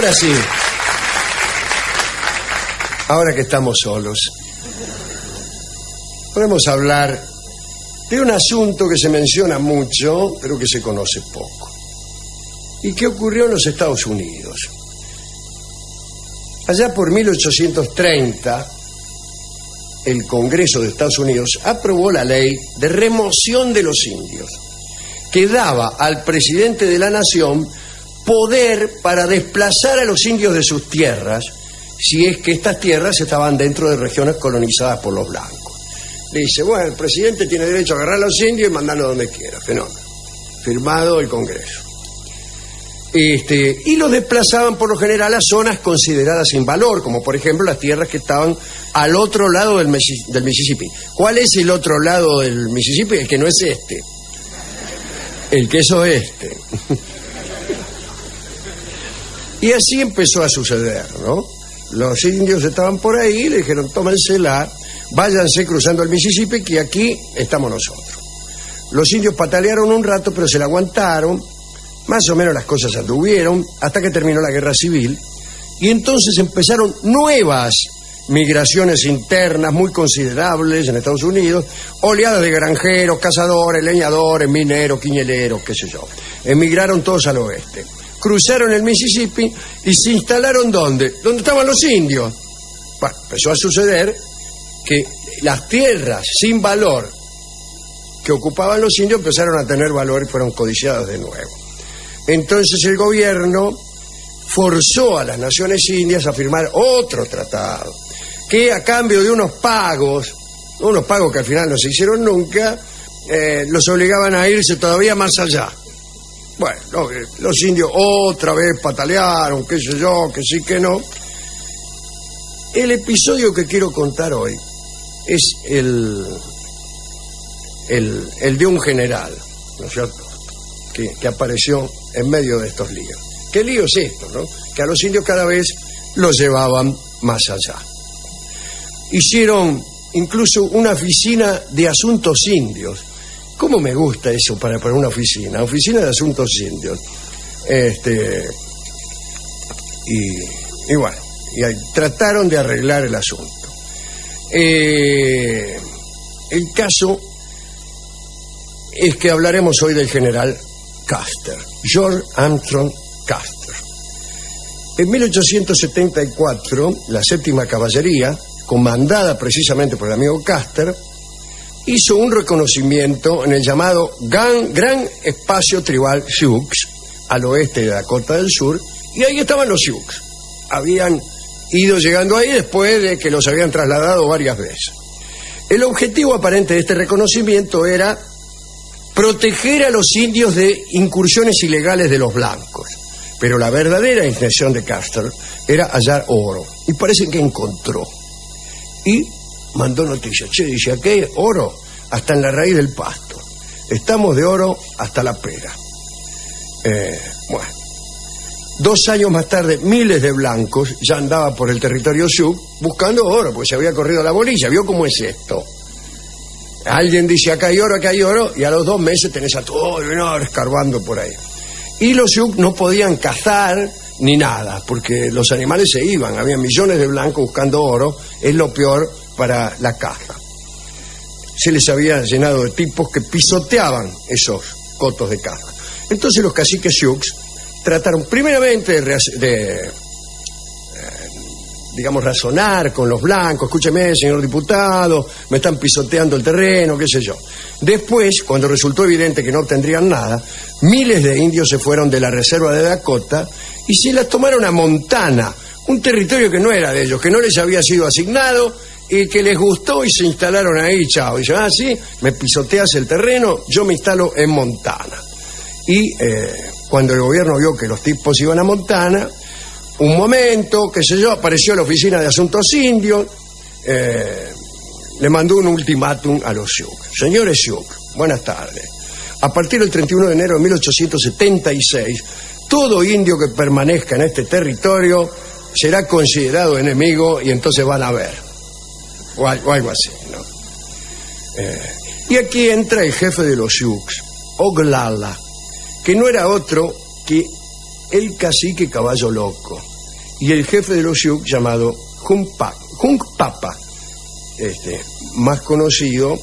Ahora sí. Ahora que estamos solos, podemos hablar de un asunto que se menciona mucho, pero que se conoce poco, y que ocurrió en los Estados Unidos. Allá por 1830, el Congreso de Estados Unidos aprobó la ley de remoción de los indios, que daba al presidente de la nación poder para desplazar a los indios de sus tierras, si es que estas tierras estaban dentro de regiones colonizadas por los blancos. Le dice, bueno, el presidente tiene derecho a agarrar a los indios y mandarlos donde quiera. Fenómeno. Firmado el Congreso. Y los desplazaban por lo general a zonas consideradas sin valor, como por ejemplo las tierras que estaban al otro lado del Mississippi. ¿Cuál es el otro lado del Mississippi? El que no es este. El que es oeste. Y así empezó a suceder, ¿no? Los indios estaban por ahí, le dijeron, tómensela, váyanse cruzando el Mississippi, que aquí estamos nosotros. Los indios patalearon un rato, pero se la aguantaron, más o menos las cosas anduvieron, hasta que terminó la guerra civil, y entonces empezaron nuevas migraciones internas muy considerables en Estados Unidos, oleadas de granjeros, cazadores, leñadores, mineros, quiñeleros, qué sé yo. Emigraron todos al oeste. Cruzaron el Mississippi y se instalaron ¿dónde? ¿Dónde estaban los indios? Bueno, empezó a suceder que las tierras sin valor que ocupaban los indios empezaron a tener valor y fueron codiciadas de nuevo. Entonces el gobierno forzó a las naciones indias a firmar otro tratado, que a cambio de unos pagos que al final no se hicieron nunca, los obligaban a irse todavía más allá. Bueno, los indios otra vez patalearon, qué sé yo, que sí, que no. El episodio que quiero contar hoy es el de un general, ¿no es cierto?, que apareció en medio de estos líos. ¿Qué lío es esto, no? Que a los indios cada vez los llevaban más allá. Hicieron incluso una oficina de asuntos indios. ¿Cómo me gusta eso para una oficina? Oficina de asuntos indios. Y bueno, y ahí trataron de arreglar el asunto. El caso es que hablaremos hoy del general Custer, George Armstrong Custer. En 1874, la séptima caballería, comandada precisamente por el amigo Custer, hizo un reconocimiento en el llamado Gran Espacio Tribal Sioux, al oeste de Dakota del Sur, y ahí estaban los Sioux. Habían ido llegando ahí después de que los habían trasladado varias veces. El objetivo aparente de este reconocimiento era proteger a los indios de incursiones ilegales de los blancos, pero la verdadera intención de Custer era hallar oro, y parece que encontró. Y mandó noticias. Che, dice, aquí hay oro hasta en la raíz del pasto. Estamos de oro hasta la pera. Bueno, 2 años más tarde, miles de blancos ya andaban por el territorio Sioux buscando oro, porque se había corrido la bolilla. ¿Vio cómo es esto? Alguien dice, acá hay oro, y a los 2 meses tenés a todo el oro escarbando por ahí. Y los Sioux no podían cazar ni nada, porque los animales se iban. Había millones de blancos buscando oro, es lo peor para la caza. Se les había llenado de tipos que pisoteaban esos cotos de caza. Entonces los caciques Sioux trataron primeramente de razonar con los blancos. Escúcheme, señor diputado, me están pisoteando el terreno, qué sé yo. Después, cuando resultó evidente que no obtendrían nada, miles de indios se fueron de la reserva de Dakota y se las tomaron a Montana, un territorio que no era de ellos, que no les había sido asignado y que les gustó y se instalaron ahí, chao. Y dicen, sí, me pisoteas el terreno, yo me instalo en Montana. Y cuando el gobierno vio que los tipos iban a Montana, un momento, qué sé yo, apareció la Oficina de Asuntos Indios, le mandó un ultimátum a los Sioux. Señores Sioux, buenas tardes. A partir del 31 de enero de 1876, todo indio que permanezca en este territorio será considerado enemigo y entonces van a ver. O algo así, ¿no? Y aquí entra el jefe de los Sioux, Oglala, que no era otro que el cacique Caballo Loco. y el jefe de los Sioux llamado Hunkpapa, más conocido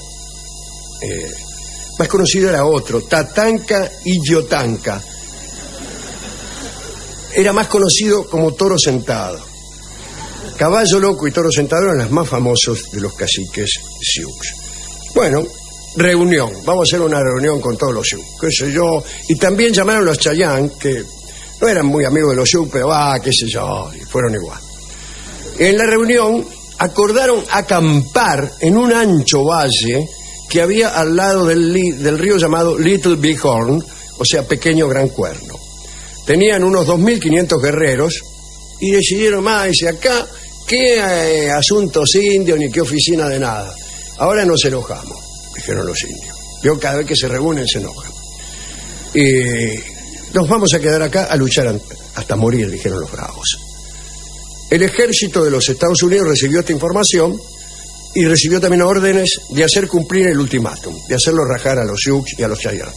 era otro, Tatanka Yotanka. Era más conocido como Toro Sentado. Caballo Loco y Toro Sentado eran los más famosos de los caciques Sioux. Bueno, reunión, vamos a hacer una reunión con todos los Sioux, qué sé yo, y también llamaron los Chayán, que no eran muy amigos de los Sioux, pero qué sé yo, y fueron igual. En la reunión acordaron acampar en un ancho valle que había al lado del río llamado Little Bighorn, o sea, Pequeño Gran Cuerno. Tenían unos 2.500 guerreros y decidieron, dice, acá, qué asuntos indios ni qué oficina de nada. Ahora nos enojamos, dijeron los indios. Yo cada vez que se reúnen se enojan. Nos vamos a quedar acá a luchar hasta morir, dijeron los bravos. El ejército de los Estados Unidos recibió esta información y recibió también órdenes de hacer cumplir el ultimátum, de hacerlo rajar a los Sioux y a los Cheyenne.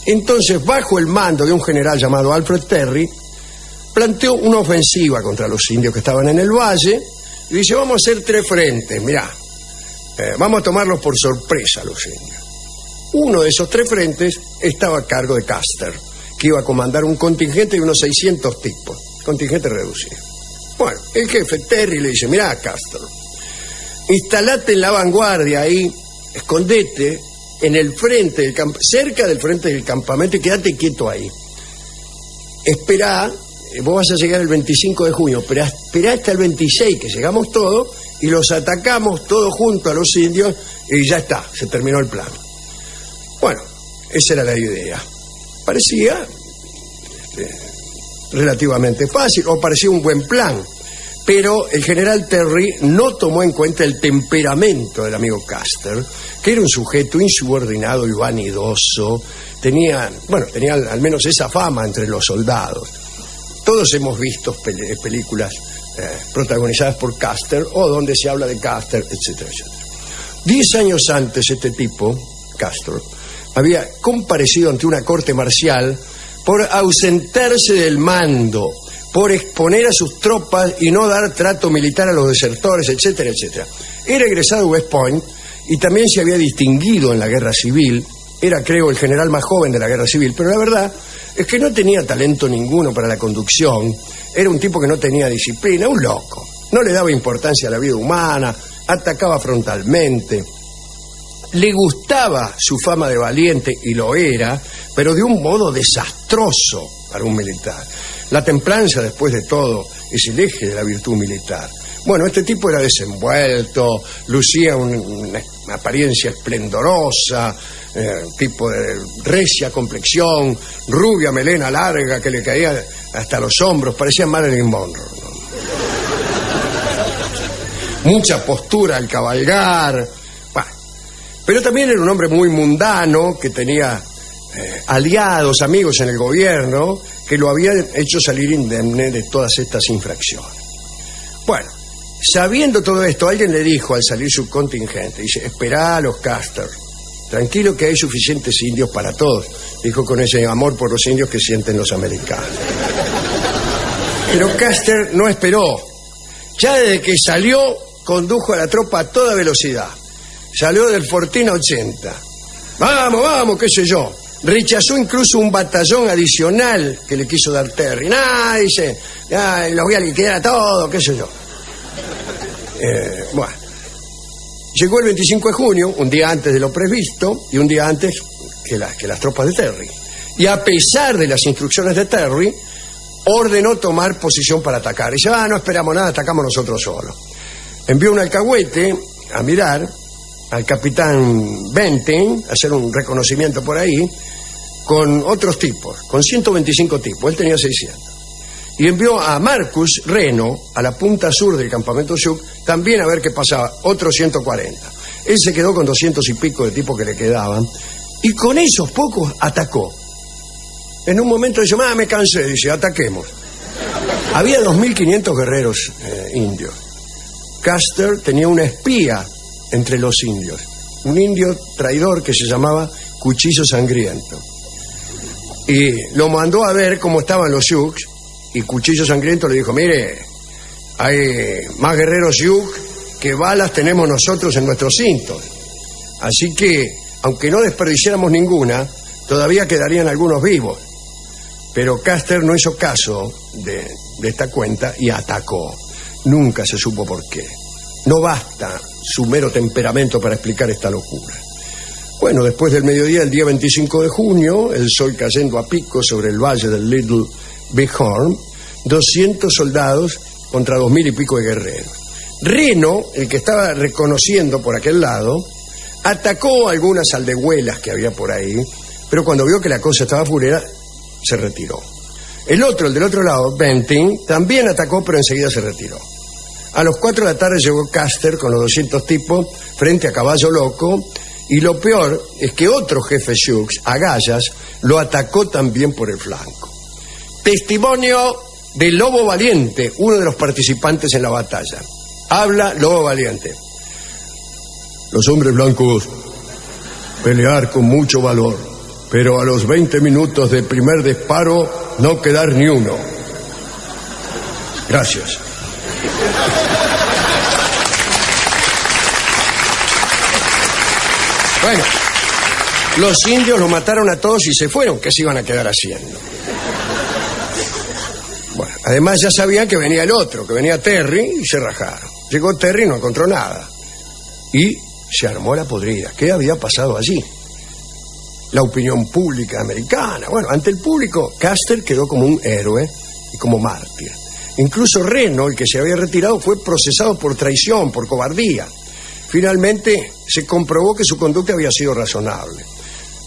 Entonces, bajo el mando de un general llamado Alfred Terry, planteó una ofensiva contra los indios que estaban en el valle y dice, vamos a hacer 3 frentes, mirá, vamos a tomarlos por sorpresa a los indios. Uno de esos 3 frentes estaba a cargo de Custer, que iba a comandar un contingente de unos 600 tipos, contingente reducido. Bueno, el jefe Terry le dice, mirá, Custer, instalate en la vanguardia ahí, escondete en el frente del cerca del frente del campamento y quédate quieto ahí. Esperá, vos vas a llegar el 25 de junio, pero esperá hasta el 26, que llegamos todos y los atacamos todos juntos a los indios y ya está, se terminó el plan. Bueno, esa era la idea. Parecía relativamente fácil, o parecía un buen plan, pero el general Terry no tomó en cuenta el temperamento del amigo Custer, que era un sujeto insubordinado y vanidoso. Tenía al menos esa fama entre los soldados. Todos hemos visto películas protagonizadas por Custer o donde se habla de Custer, etcétera, etcétera. 10 años antes este tipo, Custer, había comparecido ante una corte marcial por ausentarse del mando, por exponer a sus tropas y no dar trato militar a los desertores, etcétera, etcétera. Era egresado de West Point y también se había distinguido en la guerra civil. Era, creo, el general más joven de la guerra civil, pero la verdad es que no tenía talento ninguno para la conducción. Era un tipo que no tenía disciplina, un loco. No le daba importancia a la vida humana, atacaba frontalmente. Le gustaba su fama de valiente, y lo era, pero de un modo desastroso para un militar. La templanza, después de todo, es el eje de la virtud militar. Bueno, este tipo era desenvuelto, lucía una apariencia esplendorosa, tipo de recia complexión, rubia melena larga que le caía hasta los hombros, parecía Marilyn Monroe, ¿no? Mucha postura al cabalgar. Bueno, pero también era un hombre muy mundano, que tenía aliados, amigos en el gobierno, que lo habían hecho salir indemne de todas estas infracciones. Bueno, sabiendo todo esto, alguien le dijo al salir su contingente, dice, esperá a los Custer, tranquilo que hay suficientes indios para todos, dijo con ese amor por los indios que sienten los americanos. Pero Custer no esperó. Ya desde que salió, condujo a la tropa a toda velocidad. Salió del Fortín 80. Vamos, vamos, qué sé yo. Rechazó incluso un batallón adicional que le quiso dar Terry. Dice, los voy a liquidar a todos, qué sé yo. Bueno, llegó el 25 de junio, un día antes de lo previsto y un día antes que las tropas de Terry. Y a pesar de las instrucciones de Terry, ordenó tomar posición para atacar. Y dice, no esperamos nada, atacamos nosotros solos. Envió un alcahuete a mirar al capitán Benton, a hacer un reconocimiento por ahí, con otros tipos, con 125 tipos, él tenía 600. Y envió a Marcus Reno a la punta sur del campamento Sioux, también a ver qué pasaba, otros 140. Él se quedó con 200 y pico de tipos que le quedaban, y con esos pocos atacó. En un momento dice, me cansé, dice, ataquemos. Había 2.500 guerreros indios. Custer tenía una espía entre los indios, un indio traidor que se llamaba Cuchillo Sangriento, y lo mandó a ver cómo estaban los Sioux y Cuchillo Sangriento le dijo: mire, hay más guerreros Sioux que balas tenemos nosotros en nuestros cintos. Así que, aunque no desperdiciáramos ninguna, todavía quedarían algunos vivos. Pero Custer no hizo caso de esta cuenta y atacó. Nunca se supo por qué. No basta su mero temperamento para explicar esta locura. Bueno, después del mediodía, el día 25 de junio, el sol cayendo a pico sobre el valle del Little Bighorn, 200 soldados contra 2000 y pico de guerreros. Reno, el que estaba reconociendo por aquel lado, atacó algunas aldehuelas que había por ahí, pero cuando vio que la cosa estaba furera, se retiró. El del otro lado, Benting, también atacó, pero enseguida se retiró. A las 4 de la tarde llegó Custer con los 200 tipos frente a Caballo Loco, y lo peor es que otro jefe Sioux, Agallas, lo atacó también por el flanco. Testimonio de Lobo Valiente, uno de los participantes en la batalla. Habla Lobo Valiente. Los hombres blancos pelear con mucho valor, pero a los 20 minutos del primer disparo no quedar ni uno. Gracias. Bueno, los indios lo mataron a todos y se fueron. ¿Qué se iban a quedar haciendo? Bueno, además ya sabían que venía el otro, que venía Terry, y se rajaron. Llegó Terry y no encontró nada. Y se armó la podrida. ¿Qué había pasado allí? La opinión pública americana. Bueno, ante el público, Custer quedó como un héroe y como mártir. Incluso Reno, el que se había retirado, fue procesado por traición, por cobardía. Finalmente se comprobó que su conducta había sido razonable.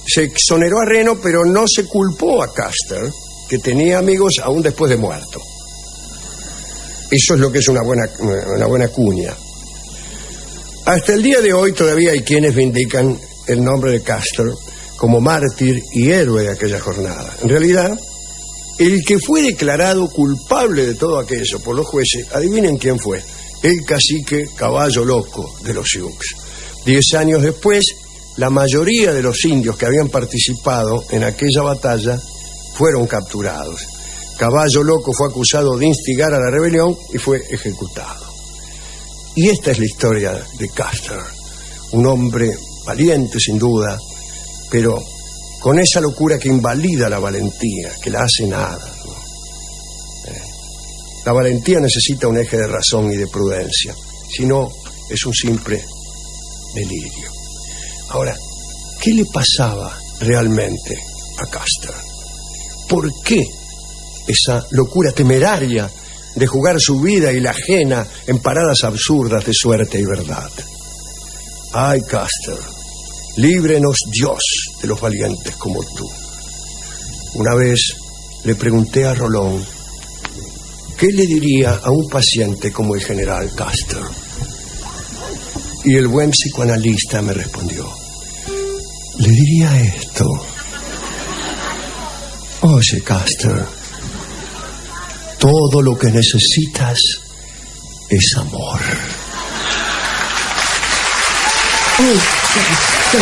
Se exoneró a Reno, pero no se culpó a Custer, que tenía amigos aún después de muerto. Eso es lo que es una buena cuña. Hasta el día de hoy todavía hay quienes vindican el nombre de Custer como mártir y héroe de aquella jornada. En realidad, el que fue declarado culpable de todo aquello por los jueces, adivinen quién fue: el cacique Caballo Loco de los Sioux. 10 años después, la mayoría de los indios que habían participado en aquella batalla fueron capturados. Caballo Loco fue acusado de instigar a la rebelión y fue ejecutado. Y esta es la historia de Custer, un hombre valiente sin duda, pero con esa locura que invalida la valentía, que la hace nada, ¿no? La valentía necesita un eje de razón y de prudencia, si no es un simple delirio. Ahora, ¿qué le pasaba realmente a Custer? ¿Por qué esa locura temeraria de jugar su vida y la ajena en paradas absurdas de suerte y verdad? Ay, Custer, líbrenos Dios de los valientes como tú. Una vez le pregunté a Rolón qué le diría a un paciente como el general Custer. Y el buen psicoanalista me respondió: le diría esto: oye, Custer, todo lo que necesitas es amor. Sí.